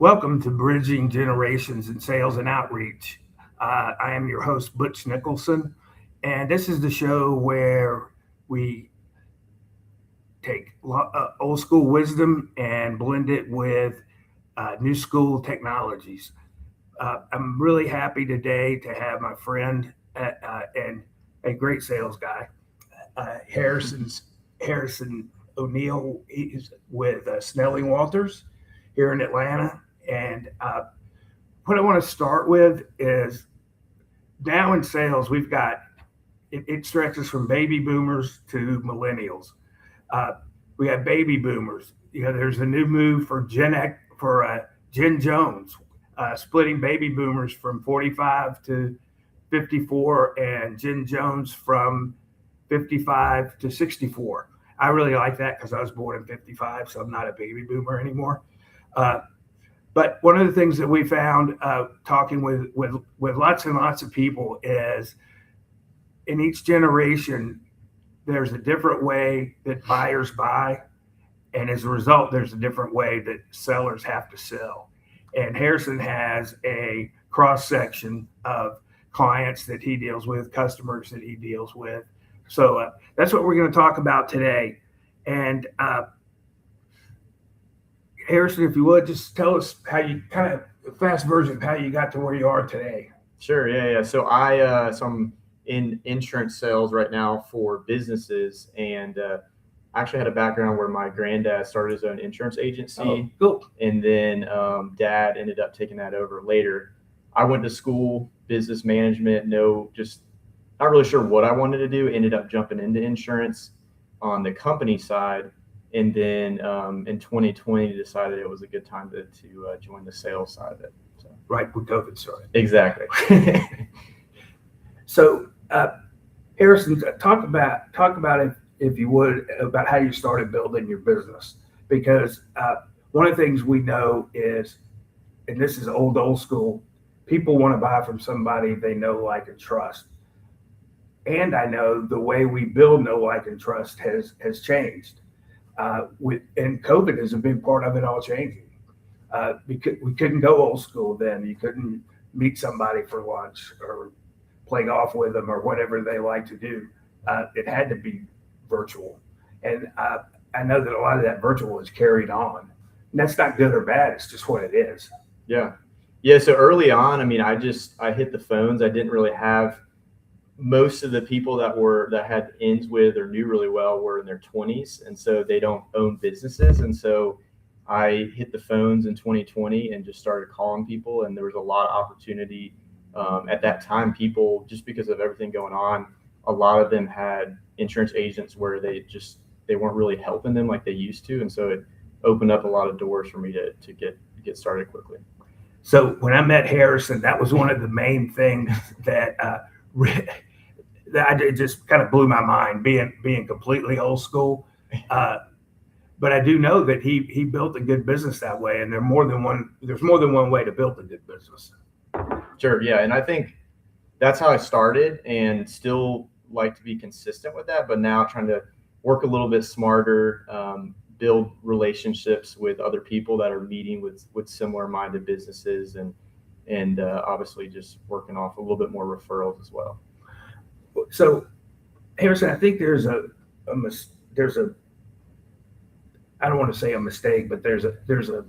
Welcome to Bridging Generations in Sales and Outreach. I am your host, Butch Nicholson, and this is the show where we take old school wisdom and blend it with new school technologies. I'm really happy today to have my friend and a great sales guy, Harrison O'Neill. He's with Snelling Walters here in Atlanta. And what I want to start with is now in sales, we've got it stretches from baby boomers to millennials. Uh, we have baby boomers. There's a new move for Gen X for Gen Jones, splitting baby boomers from 45 to 54, and Gen Jones from 55 to 64. I really like that because I was born in 55, so I'm not a baby boomer anymore. Uh, but one of the things that we found talking with lots and lots of people is in each generation, there's a different way that buyers buy. And as a result, there's a different way that sellers have to sell. And Harrison has a cross section of clients that he deals with, customers that he deals with. So that's what we're going to talk about today. And Harrison, if you would, just tell us how you kind of fast version of how you got to where you are today. Sure. Yeah. So I'm in insurance sales right now for businesses, and I actually had a background where my granddad started his own insurance agency. Oh, cool. And then dad ended up taking that over later. I went to school, business management, just not really sure what I wanted to do. Ended up jumping into insurance on the company side. And then in 2020, decided it was a good time to join the sales side of it. So. Right, when COVID started. Exactly. So, Harrison, talk about it, if you would, about how you started building your business. Because one of the things we know is, and this is old school, people want to buy from somebody they know, like, and trust. And I know the way we build know, like, and trust has changed. And COVID is a big part of it all changing. We couldn't go old school then. You couldn't meet somebody for lunch or play golf with them or whatever they like to do. It had to be virtual. And I know that a lot of that virtual is carried on. And that's not good or bad. It's just what it is. Yeah. Yeah. So early on, I mean, I hit the phones. I didn't really have most of the people that had ends with or knew really well were in their 20s, and so they don't own businesses. And so I hit the phones in 2020 and just started calling people, and there was a lot of opportunity at that time. People, just because of everything going on, a lot of them had insurance agents where they weren't really helping them like they used to, and so it opened up a lot of doors for me to get started quickly. So when I met Harrison, that was one of the main things that that just kind of blew my mind, being completely old school. But I do know that he built a good business that way, and there's more than one way to build a good business. Sure, yeah, and I think that's how I started, and still like to be consistent with that. But now trying to work a little bit smarter, build relationships with other people that are meeting with similar-minded businesses, and obviously just working off a little bit more referrals as well. So, Harrison, I think there's a I don't want to say a mistake, but there's a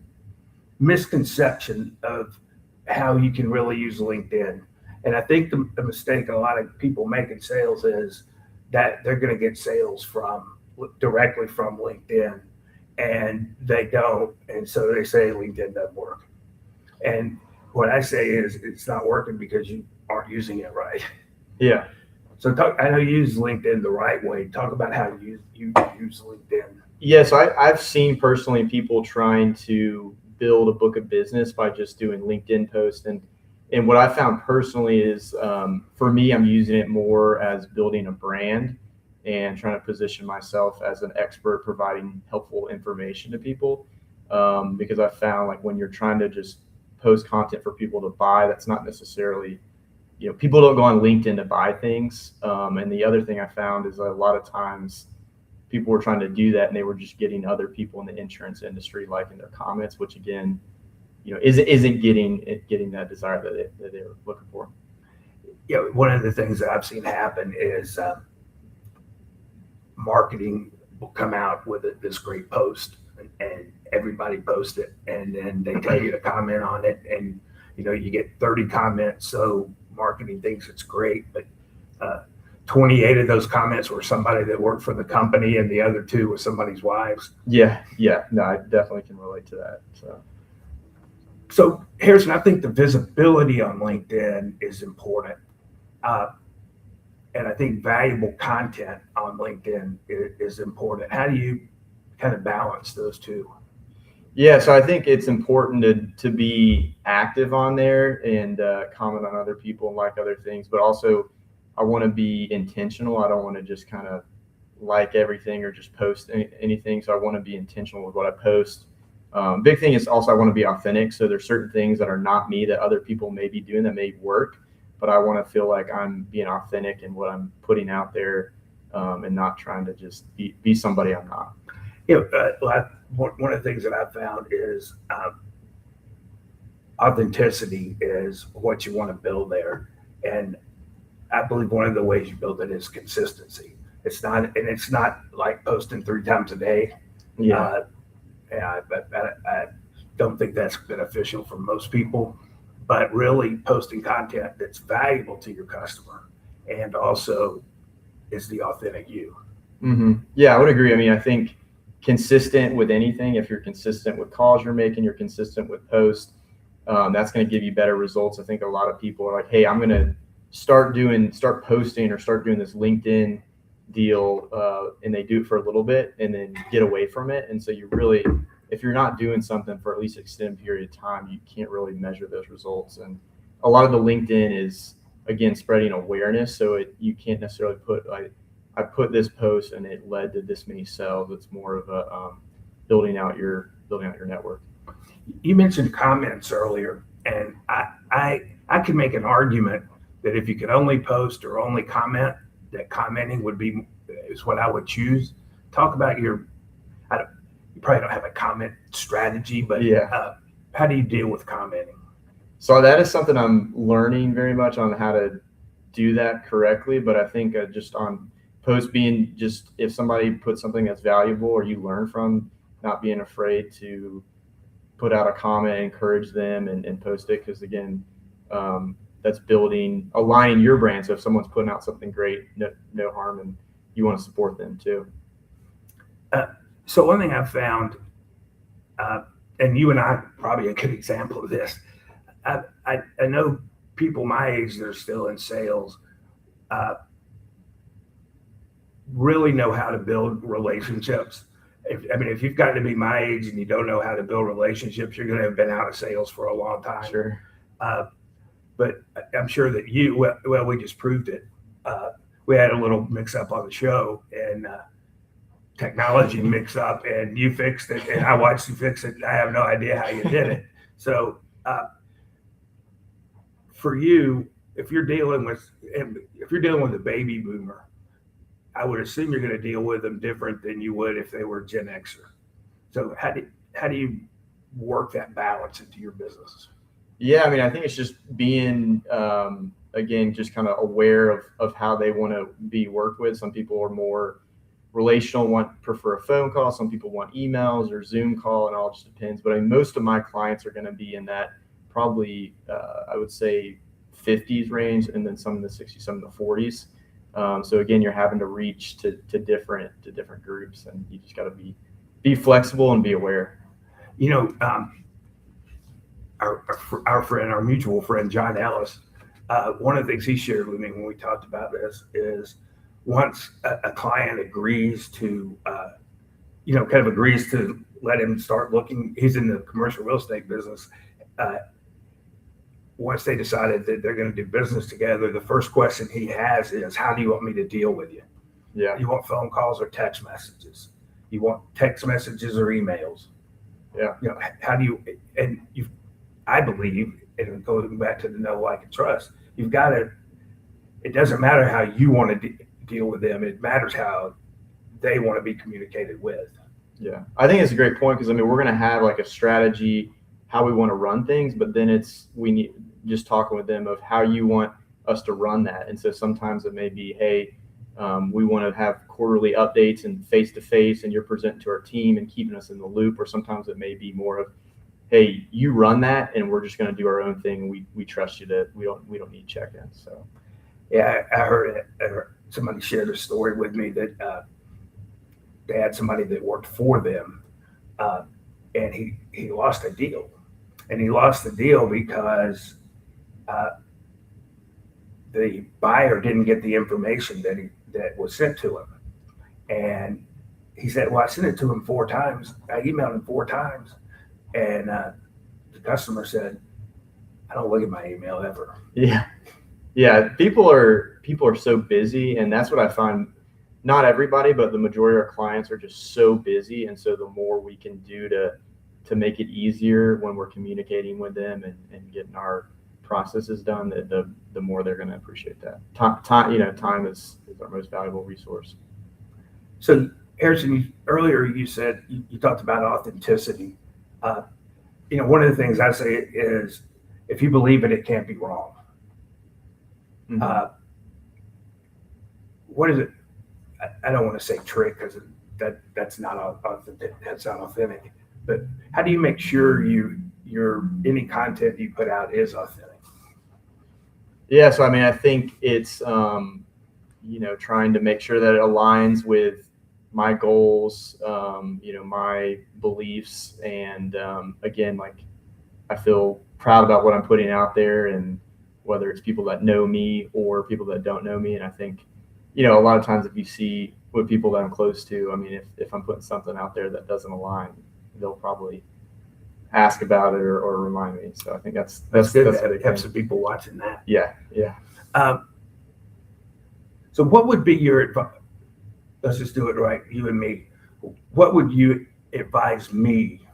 misconception of how you can really use LinkedIn. And I think the mistake a lot of people make in sales is that they're going to get sales directly from LinkedIn, and they don't. And so they say LinkedIn doesn't work. And what I say is it's not working because you aren't using it right. Yeah. So I know you use LinkedIn the right way. Talk about how you use LinkedIn. Yeah, so I've seen personally people trying to build a book of business by just doing LinkedIn posts. And what I found personally is, for me, I'm using it more as building a brand and trying to position myself as an expert providing helpful information to people. Because I found, like, when you're trying to just post content for people to buy, that's not necessarily, people don't go on LinkedIn to buy things. And the other thing I found is a lot of times people were trying to do that and they were just getting other people in the insurance industry liking their comments, which again, isn't getting that desire that they were looking for. One of the things that I've seen happen is marketing will come out with this great post, and everybody posts it, and then they tell you to comment on it, and you get 30 comments. So marketing thinks it's great, but 28 of those comments were somebody that worked for the company, and the other 2 was somebody's wives. Yeah. No, I definitely can relate to that. So Harrison, I think the visibility on LinkedIn is important. And I think valuable content on LinkedIn is important. How do you kind of balance those two? Yeah, so I think it's important to be active on there and comment on other people and like other things, but also I want to be intentional. I don't want to just kind of like everything or just post anything. So I want to be intentional with what I post. Big thing is also I want to be authentic. So there's certain things that are not me that other people may be doing that may work, but I want to feel like I'm being authentic in what I'm putting out there, and not trying to just be somebody I'm not. One of the things that I've found is authenticity is what you want to build there. And I believe one of the ways you build it is consistency. It's not like posting 3 times a day. Yeah. I don't think that's beneficial for most people, but really posting content that's valuable to your customer and also is the authentic you. Mm-hmm. Yeah, I would agree. I mean, I think consistent with anything, if you're consistent with calls you're making, you're consistent with posts, that's going to give you better results. I think a lot of people are like, hey, I'm going to start posting or start doing this LinkedIn deal, and they do it for a little bit and then get away from it. And so if you're not doing something for at least an extended period of time, you can't really measure those results. And a lot of the LinkedIn is, again, spreading awareness. So you can't necessarily put I put this post and it led to this many sales. It's more of a building out your network. You mentioned comments earlier, and I could make an argument that if you could only post or only comment, that commenting is what I would choose. Talk about you probably don't have a comment strategy, but yeah. How do you deal with commenting? So that is something I'm learning very much on how to do that correctly. But I think just on post being just if somebody puts something that's valuable or you learn from, not being afraid to put out a comment, encourage them and post it. Because again, that's aligning your brand. So if someone's putting out something great, no harm, and you want to support them too. So one thing I've found, and you and I are probably a good example of this. I know people my age that are still in sales really know how to build relationships. If you've got to be my age and you don't know how to build relationships, you're going to have been out of sales for a long time. Sure. But I'm sure that we just proved it. We had a little mix up on the show and technology mix up, and you fixed it and I watched you fix it. I have no idea how you did it. So for you, if you're dealing with a baby boomer, I would assume you're going to deal with them different than you would if they were Gen Xer. So how do you work that balance into your business? Yeah, I mean, I think it's just being, again, just kind of aware of how they want to be worked with. Some people are more relational, prefer a phone call. Some people want emails or Zoom call, and all just depends. But I mean, most of my clients are going to be in that probably, I would say, 50s range, and then some in the 60s, some in the 40s. So again, you're having to reach to different groups, and you just got to be flexible and be aware. Our friend, our mutual friend, John Ellis, one of the things he shared with me when we talked about this is once a client agrees to, agrees to let him start looking, he's in the commercial real estate business. Once they decided that they're going to do business together, the first question he has is, how do you want me to deal with you? Yeah. You want phone calls or text messages? You want text messages or emails? Yeah. How do you, and I believe, and going back to the know, like, and trust, you've got to, it doesn't matter how you want to deal with them. It matters how they want to be communicated with. Yeah. I think it's a great point because, I mean, we're going to have like a strategy how we want to run things, but then we need just talking with them of how you want us to run that. And so sometimes it may be, hey, we want to have quarterly updates and face to face, and you're presenting to our team and keeping us in the loop. Or sometimes it may be more of, hey, you run that, and we're just going to do our own thing. We trust you to. We don't need check-ins. So, yeah, I heard it. Somebody shared a story with me that they had somebody that worked for them, and he lost a deal, and he lost the deal because the buyer didn't get the information that was sent to him. And he said, well, I sent it to him 4 times. I emailed him 4 times. And the customer said, I don't look at my email ever. Yeah. People are so busy, and that's what I find. Not everybody, but the majority of our clients are just so busy. And so the more we can do to make it easier when we're communicating with them and getting our processes done, the more they're going to appreciate that. Time is our most valuable resource. So Harrison, earlier you said you talked about authenticity. One of the things I say is, if you believe it, it can't be wrong. Mm-hmm. What is it? I don't want to say trick, because that's not authentic. That's not authentic. But how do you make sure any content you put out is authentic? Yeah, so I think it's trying to make sure that it aligns with my goals, my beliefs, and again, like, I feel proud about what I'm putting out there, and whether it's people that know me or people that don't know me. And I think, a lot of times if you see with people that I'm close to, if I'm putting something out there that doesn't align, they'll probably ask about it or remind me. So I think that's good. That have some people watching that. Yeah. So what would be your advice? Let's just do it right, you and me. What would you advise me?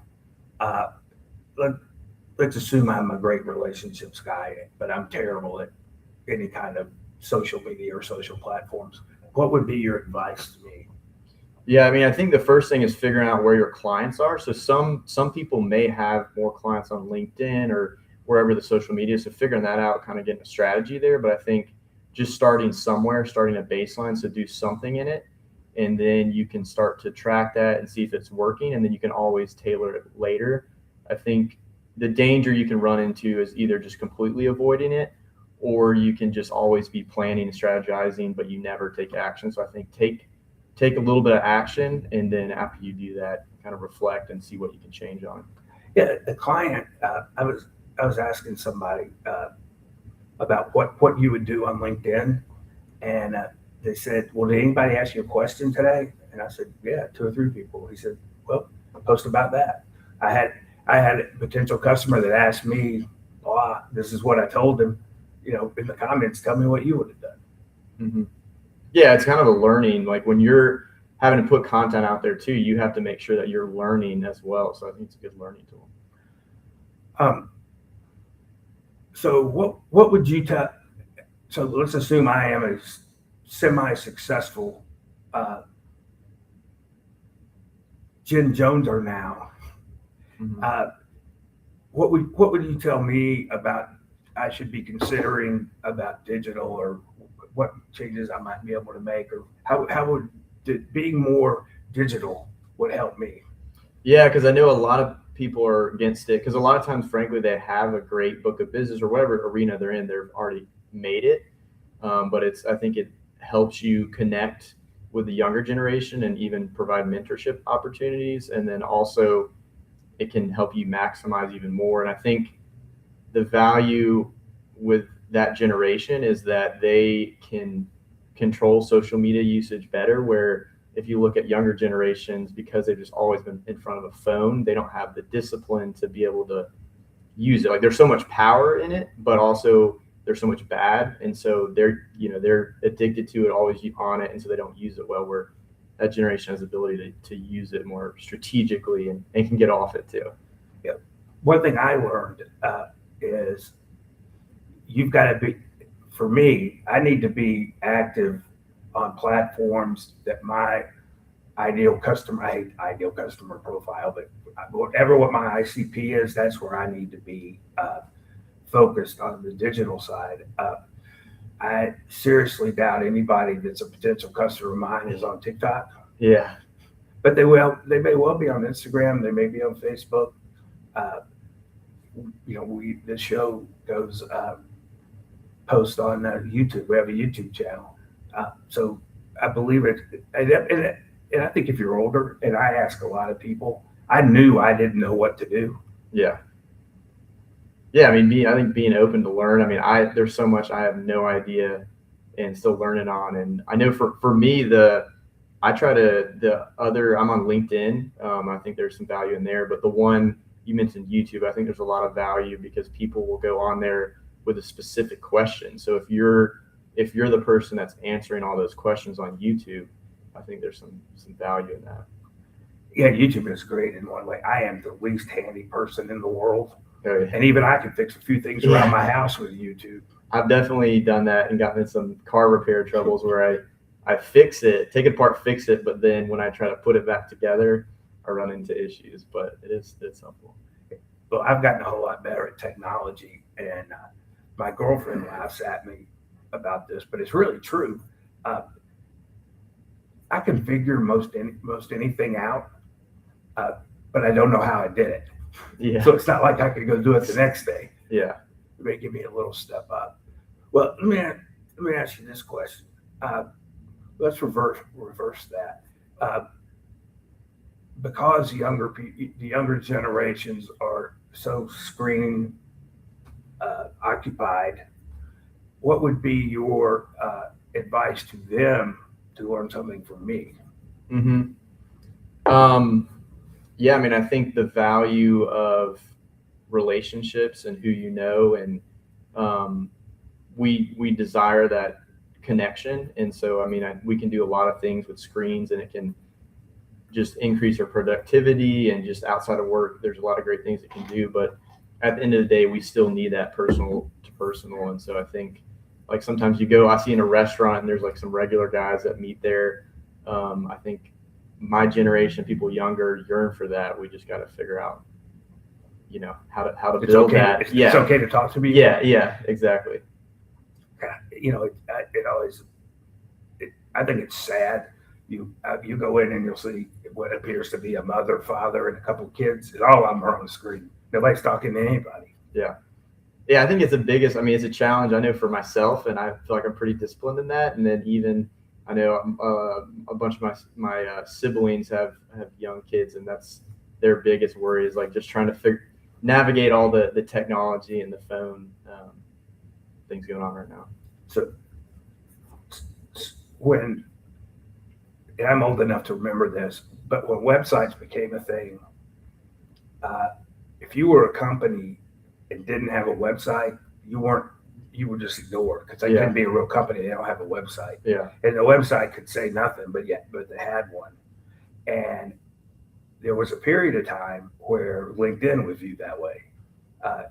Let's assume I'm a great relationships guy, but I'm terrible at any kind of social media or social platforms. What would be your advice to me? Yeah, I think the first thing is figuring out where your clients are. So some people may have more clients on LinkedIn or wherever the social media is. So figuring that out, kind of getting a strategy there. But I think just starting somewhere, starting a baseline, so do something in it, and then you can start to track that and see if it's working, and then you can always tailor it later. I think the danger you can run into is either just completely avoiding it, or you can just always be planning and strategizing, but you never take action. So I think take a little bit of action, and then after you do that, kind of reflect and see what you can change on. Yeah, the client, I was asking somebody about what you would do on LinkedIn, and they said, well, did anybody ask you a question today? And I said, yeah, 2 or 3 people. He said, well, post about that. I had a potential customer that asked me, this is what I told them, in the comments, tell me what you would have done. Mm-hmm. Yeah, it's kind of a learning, like when you're having to put content out there too, you have to make sure that you're learning as well. So I think it's a good learning tool. So what would you tell? So let's assume I am a semi-successful Jen Joneser now. Mm-hmm. What would you tell me about I should be considering about digital, or what changes I might be able to make, or how would being more digital would help me? Yeah, because I know a lot of people are against it, because a lot of times, frankly, they have a great book of business or whatever arena they're in, they've already made it. But I think it helps you connect with the younger generation and even provide mentorship opportunities. And then also it can help you maximize even more. And I think the value with that generation is that they can control social media usage better, where if you look at younger generations, because they've just always been in front of a phone, they don't have the discipline to be able to use it. Like, there's so much power in it, but also there's so much bad. And so they're addicted to it, always on it. And so they don't use it well, where that generation has the ability to use it more strategically and can get off it too. Yeah. One thing I learned is you've got to be, for me, I need to be active on platforms that my ideal customer. I hate ideal customer profile, but whatever what my ICP is, that's where I need to be focused on the digital side. I seriously doubt anybody that's a potential customer of mine is on TikTok. Yeah. But they may well be on Instagram. They may be on Facebook. This show goes post on YouTube. We have a YouTube channel. So I believe it. And I think if you're older, and I ask a lot of people, I knew I didn't know what to do. Yeah. Yeah. I mean, I think being open to learn. I mean, there's so much I have no idea and still learning on. And I know for me, I'm on LinkedIn. I think there's some value in there, but the one you mentioned, YouTube, I think there's a lot of value because people will go on there with a specific question. So if you're the person that's answering all those questions on YouTube, I think there's some value in that. Yeah, YouTube is great in one way. I am the least handy person in the world. Oh, yeah. And even I can fix a few things around my house with YouTube. I've definitely done that and gotten in some car repair troubles where I fix it, take it apart, fix it, but then when I try to put it back together, I run into issues. But it's helpful. Well, I've gotten a whole lot better at technology, and my girlfriend laughs at me about this, but it's really true. I can figure most anything out, but I don't know how I did it. Yeah. So it's not like I could go do it the next day. Yeah. It may give me a little step up. Well, let me ask you this question. Let's reverse that. Because the younger generations are so screen occupied, what would be your advice to them to learn something from me? Mm-hmm. Yeah, I mean, I think the value of relationships and who you know, and we desire that connection. And so, I mean, we can do a lot of things with screens, and it can just increase our productivity, and just outside of work, there's a lot of great things it can do. But at the end of the day, we still need that personal to personal. And so I think, like, sometimes I see in a restaurant and there's like some regular guys that meet there. I think my generation, people younger, yearn for that. We just got to figure out, how to build that. It's okay to talk to me. Yeah, exactly. I think it's sad. You go in and you'll see what appears to be a mother, father, and a couple of kids, and all of them are on the screen. Nobody's talking to anybody. Yeah. Yeah, I think it's it's a challenge. I know for myself, and I feel like I'm pretty disciplined in that. And then even I know a bunch of my siblings have young kids, and that's their biggest worry is like just trying to navigate all the technology and the phone things going on right now. So and I'm old enough to remember this, but when websites became a thing, if you were a company and didn't have a website, you were just ignored because they couldn't be a real company. They don't have a website. Yeah. And the website could say nothing, but they had one. And there was a period of time where LinkedIn was viewed that way.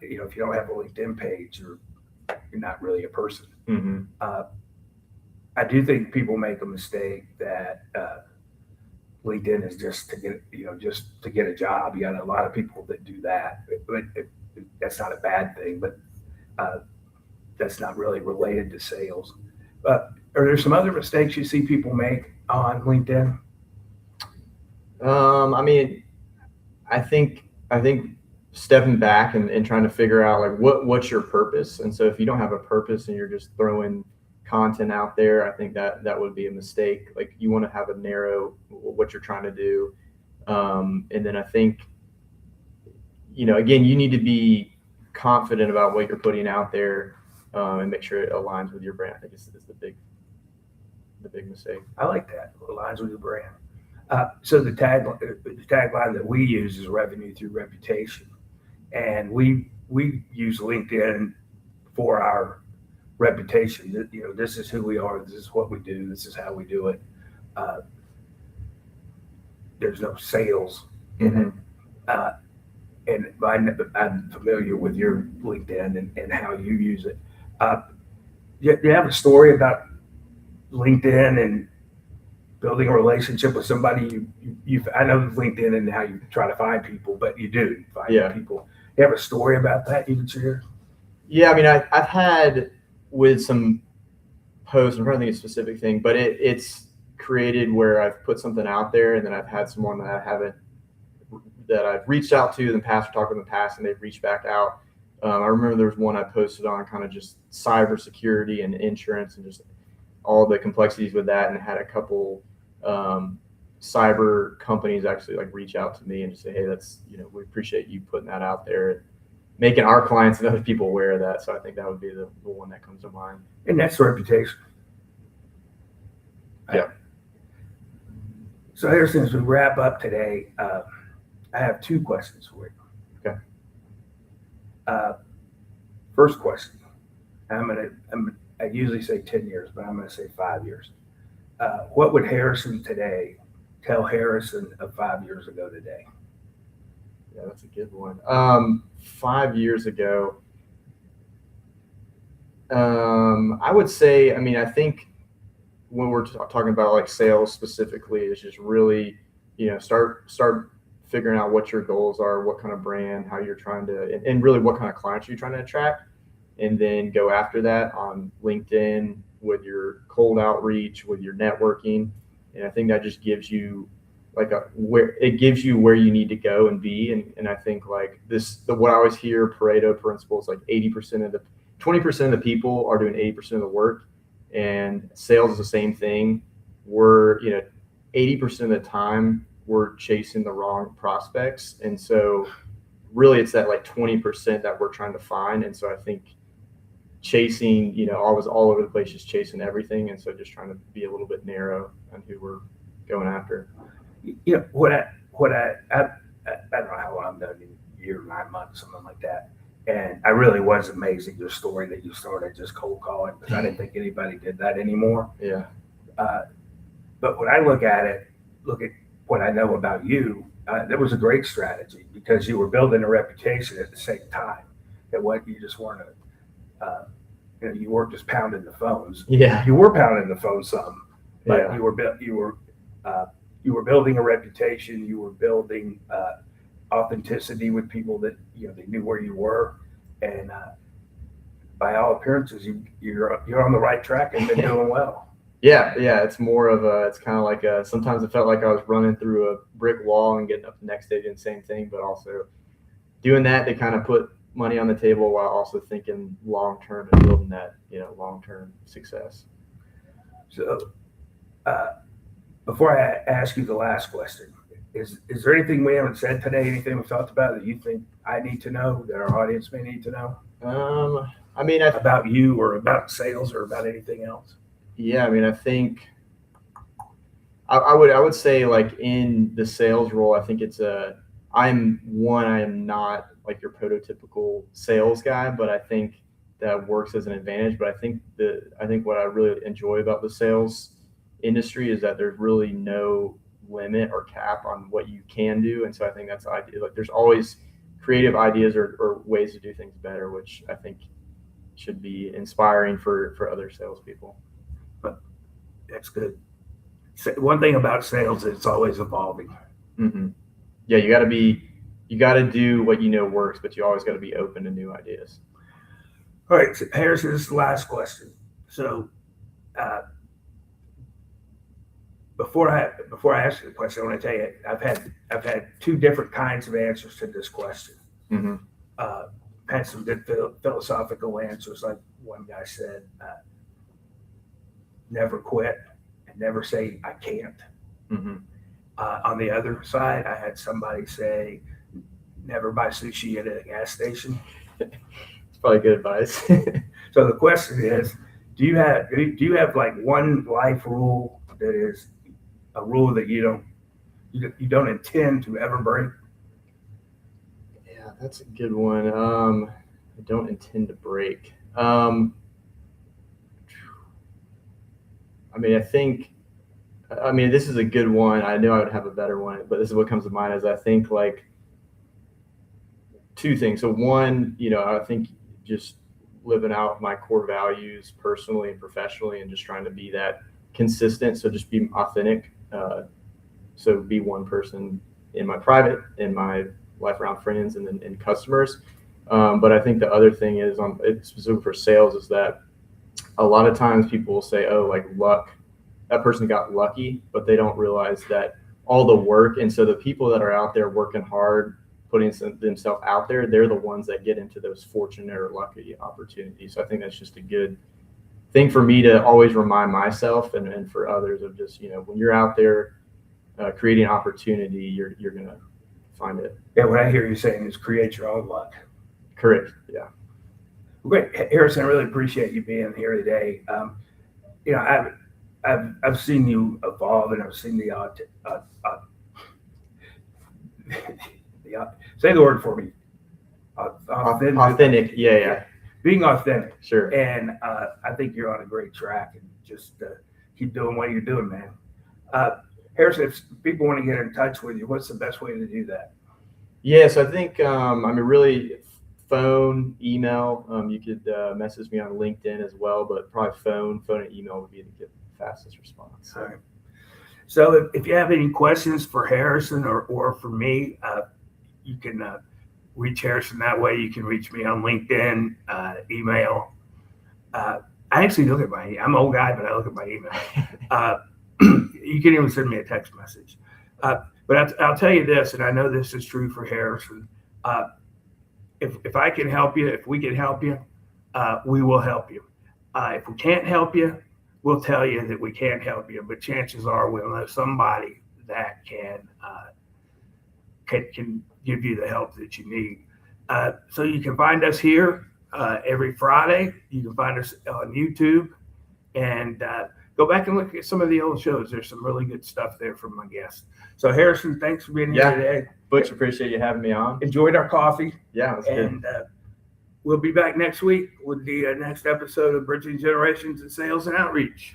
If you don't have a LinkedIn page, you're not really a person. Mm-hmm. I do think people make a mistake that LinkedIn is just to get a job. You got a lot of people that do that, but that's not a bad thing. But that's not really related to sales. Are there some other mistakes you see people make on LinkedIn? I think stepping back and trying to figure out like what's your purpose. And so if you don't have a purpose and you're just throwing content out there, I think that would be a mistake. Like you want to have a narrow what you're trying to do. And then I think, again, you need to be confident about what you're putting out there and make sure it aligns with your brand. I think is the big mistake. I like that. It aligns with your brand. So the tagline that we use is revenue through reputation. And we use LinkedIn for our reputation. This is who we are. This is what we do. This is how we do it. There's no sales in it. And I'm familiar with your LinkedIn and how you use it. You have a story about LinkedIn and building a relationship with somebody I know LinkedIn and how you try to find people, but you do find people. You have a story about that you can share? Yeah, I mean, I've had with some posts, I'm trying to think of a specific thing, but it's created where I've put something out there and then I've had someone that I've reached out to in the past or talked to in the past and they've reached back out. I remember there was one I posted on kind of just cybersecurity and insurance and just all the complexities with that, and had a couple cyber companies actually like reach out to me and just say, hey, that's, we appreciate you putting that out there and making our clients and other people aware of that. So I think that would be the one that comes to mind. And that's reputation. Yeah. So Harrison, as we wrap up today, I have 2 questions for you. Okay. First question. I usually say 10 years, but I'm going to say 5 years. What would Harrison today tell Harrison of 5 years ago today? Yeah, that's a good one. 5 years ago, I would say, I think when we're talking about like sales specifically, is just really, start figuring out what your goals are, what kind of brand, how you're trying to, and really what kind of clients you're trying to attract, and then go after that on LinkedIn with your cold outreach, with your networking. And I think that just gives you where you need to go and be. And I think like what I always hear, Pareto principle, is like 20% of the people are doing 80% of the work, and sales is the same thing. We're, 80% of the time we're chasing the wrong prospects. And so really it's that like 20% that we're trying to find. And so I think chasing, always all over the place, just chasing everything. And so just trying to be a little bit narrow on who we're going after. What I don't know how long I've done, a year, 9 months, something like that. And I really was amazing, your story that you started just cold calling, because I didn't think anybody did that anymore. Yeah. But when I look at what I know about you, that was a great strategy, because you were building a reputation at the same time. That what you just weren't you weren't just pounding the phones. Yeah. You were pounding the phone some, but Yeah. you were building a reputation. You were building authenticity with people that they knew where you were, and by all appearances, you're on the right track and been doing well. Yeah. It's more of it's kind of like sometimes it felt like I was running through a brick wall and getting up the next day doing the same thing, but also doing that to kind of put money on the table while also thinking long term and building that long term success. So, before I ask you the last question, is there anything we haven't said today, anything we've talked about that you think I need to know, that our audience may need to know? About you or about sales or about anything else? Yeah, I think I would say like in the sales role, I think I am not like your prototypical sales guy, but I think that works as an advantage. But I think what I really enjoy about the sales industry is that there's really no limit or cap on what you can do. And so I think that's ideal. Like there's always creative ideas or ways to do things better, which I think should be inspiring for other salespeople. But that's good. One thing about sales is it's always evolving. Mm-hmm. Yeah, you got to do what works, but you always got to be open to new ideas. All right, so Harrison, this is the last question. So before I ask you the question, I want to tell you I've had 2 different kinds of answers to this question. Mm-hmm. Had some good philosophical answers. Like one guy said, never quit and never say I can't. Mm-hmm. On the other side, I had somebody say, never buy sushi at a gas station. It's probably good advice. So the question is, do you have like one life rule that is a rule that you don't intend to ever break? Yeah, that's a good one. I don't intend to break. This is a good one. I know I would have a better one, but this is what comes to mind is I think like 2 things. So one, I think just living out my core values personally and professionally and just trying to be that consistent. So just be authentic So be one person in my private, in my life around friends, and then in customers. But I think the other thing is specifically for sales is that a lot of times people will say, oh, like luck, that person got lucky, but they don't realize that all the work. And so the people that are out there working hard, putting themselves out there, they're the ones that get into those fortunate or lucky opportunities. So I think that's just a good thing for me to always remind myself and for others of just, when you're out there creating opportunity, you're going to find it. Yeah, what I hear you saying is create your own luck. Correct. Yeah. Great, Harrison. I really appreciate you being here today. I've seen you evolve, and I've seen say the word for me. Authentic. Yeah. Being authentic. Sure. And I think you're on a great track, and just keep doing what you're doing, man. Harrison, if people want to get in touch with you, what's the best way to do that? Yes, I think, really phone, email. You could message me on LinkedIn as well, but probably phone and email would be the fastest response. All right. So if you have any questions for Harrison or for me, you can reach Harrison that way. You can reach me on LinkedIn, email. I actually look at I'm an old guy, but I look at my email. You can even send me a text message. But I'll tell you this, and I know this is true for Harrison. If I can help you, if we can help you, we will help you. If we can't help you, we'll tell you that we can't help you. But chances are we'll know somebody that can give you the help that you need. So you can find us here every Friday. You can find us on YouTube, and go back and look at some of the old shows. There's some really good stuff there from my guests. So Harrison, thanks for being here today. Butch, appreciate you having me on. Enjoyed our coffee. Yeah, it was and good. We'll be back next week with the next episode of Bridging Generations in Sales and Outreach.